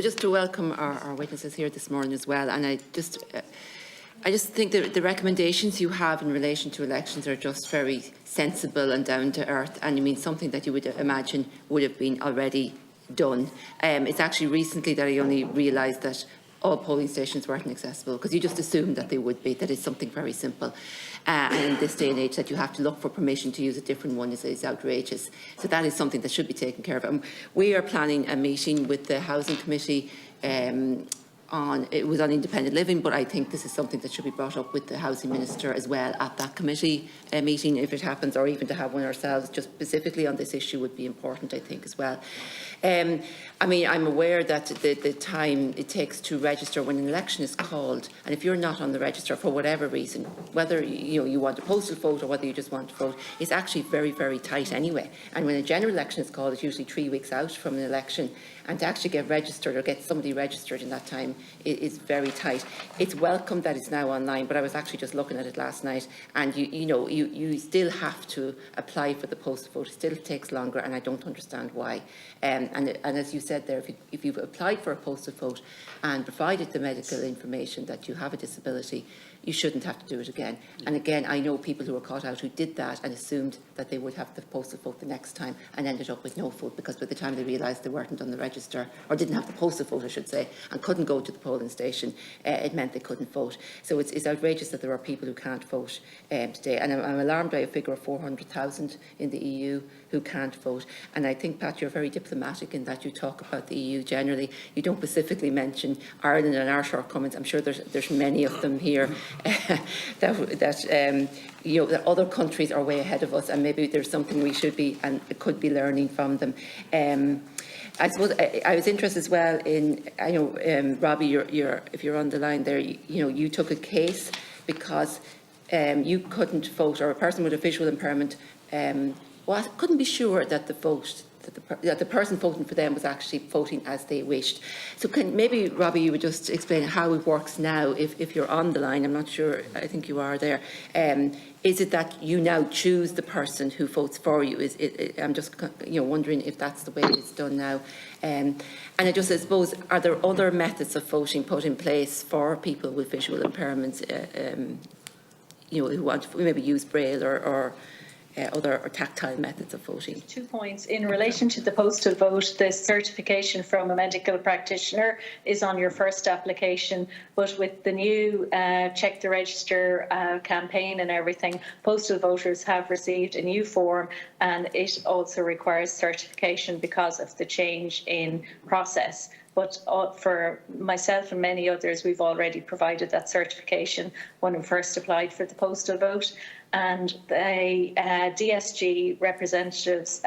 Just to welcome our witnesses here this morning as well, and I just think that the recommendations you have in relation to elections are just very sensible and down to earth, and you mean something that you would imagine would have been already done. It's actually recently that I only realised that all polling stations weren't accessible, because you just assumed that they would be, that it's something very simple. And in this day and age that you have to look for permission to use a different one is outrageous. So that is something that should be taken care of. And we are planning a meeting with the Housing Committee it was on independent living, but I think this is something that should be brought up with the Housing Minister as well at that committee meeting if it happens, or even to have one ourselves just specifically on this issue would be important, I think, as well. I mean, I'm aware that the time it takes to register when an election is called, and if you're not on the register for whatever reason, whether you want a postal vote or whether you just want to vote, is actually very, very tight anyway. And when a general election is called, it's usually 3 weeks out from an election, and to actually get registered or get somebody registered in that time is very tight. It's welcome that it's now online, but I was actually just looking at it last night, and you still have to apply for the postal vote. It still takes longer, and I don't understand why. And as you said there, if you've applied for a postal vote and provided the medical information that you have a disability, you shouldn't have to do it again. And again, I know people who were caught out who did that and assumed that they would have the postal vote the next time and ended up with no vote, because by the time they realised they weren't on the register, or didn't have the postal vote, I should say, and couldn't go to the polling station, it meant they couldn't vote. So it's outrageous that there are people who can't vote today. And I'm alarmed by a figure of 400,000 in the EU who can't vote. And I think, Pat, you're very diplomatic in that you talk about the EU generally. You don't specifically mention Ireland and our shortcomings. I'm sure there's many of them here that other countries are way ahead of us, and maybe there's something we should be and could be learning from them. I suppose I was interested as well in, I know, Robbie, if you're on the line there, you took a case because you couldn't vote, or a person with a visual impairment couldn't be sure that the person voting for them was actually voting as they wished. So maybe, Robbie, you would just explain how it works now if you're on the line. I'm not sure, I think you are there. Is it that you now choose the person who votes for you? I'm just wondering if that's the way it's done now. And I suppose, are there other methods of voting put in place for people with visual impairments, who want to maybe use Braille or other tactile methods of voting? 2 points. In relation to the postal vote, the certification from a medical practitioner is on your first application, but with the new Check the Register campaign and everything, postal voters have received a new form, and it also requires certification because of the change in process. But for myself and many others, we've already provided that certification when we first applied for the postal vote. And the DSG representatives,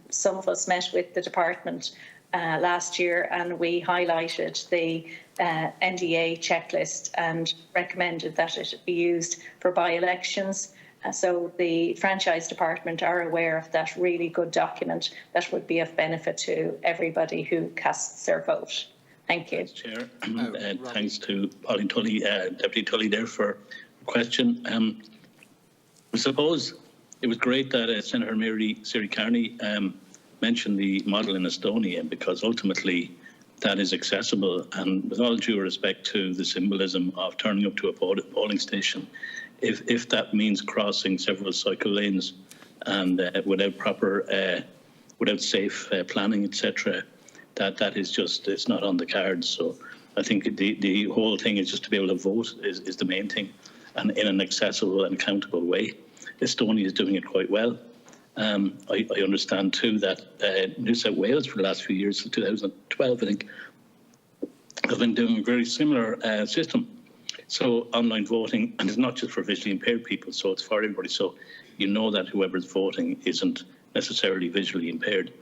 some of us met with the department last year, and we highlighted the NDA checklist and recommended that it be used for by-elections. So the franchise department are aware of that really good document that would be of benefit to everybody who casts their vote. Thank you. Chair, thanks to Pauline Tully, Deputy Tully there for the question. I suppose it was great that Senator Mary Siri Carney mentioned the model in Estonia, because ultimately that is accessible, and with all due respect to the symbolism of turning up to a polling station, if that means crossing several cycle lanes and without safe planning, etc., that is just, it's not on the cards. So I think the whole thing is just to be able to vote is the main thing, and in an accessible and accountable way. Estonia is doing it quite well. I understand too that New South Wales for the last few years, since 2012 I think, have been doing a very similar system. So online voting, and it's not just for visually impaired people, so it's for everybody. So you know that whoever's voting isn't necessarily visually impaired.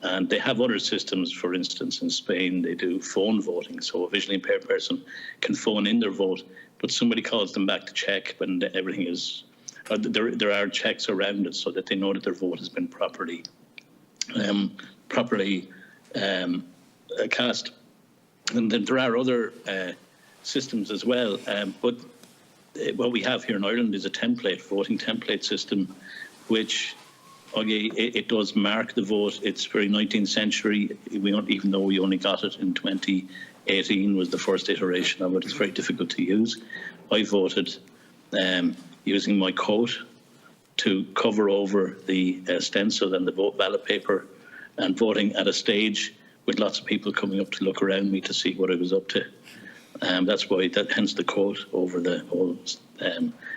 And they have other systems. For instance, in Spain, they do phone voting. So a visually impaired person can phone in their vote, but somebody calls them back to check when everything is, there are checks around it so that they know that their vote has been properly cast. And then there are other systems as well, but what we have here in Ireland is a voting template system, which okay, it does mark the vote. It's very 19th century. We don't, even though we only got it in 2018 was the first iteration of it. It's very difficult to use. I voted using my coat to cover over the stencil and the vote ballot paper, and voting at a stage with lots of people coming up to look around me to see what I was up to. That's why, hence the coat over the whole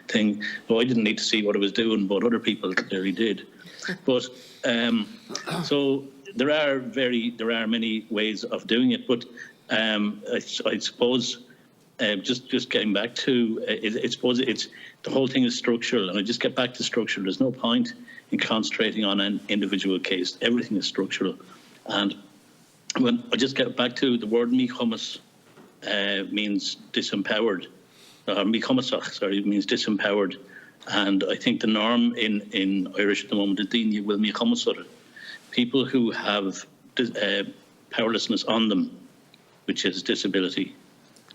thing. So I didn't need to see what I was doing, but other people clearly did. But so there are many ways of doing it. But I suppose just getting back to I suppose it's the whole thing is structural, and I just get back to structural. There's no point in concentrating on an individual case. Everything is structural, and when I just get back to the word míchumas means disempowered. Míchumasach, sorry, means disempowered. And I think the norm in Irish at the moment is Díne will míchumasur. People who have powerlessness on them, which is disability,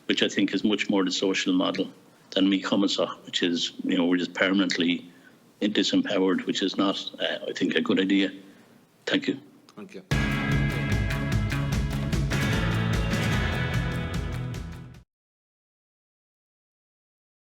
which I think is much more the social model than míchumasach, which is, we're just permanently disempowered, which is not, I think, a good idea. Thank you. Thank you.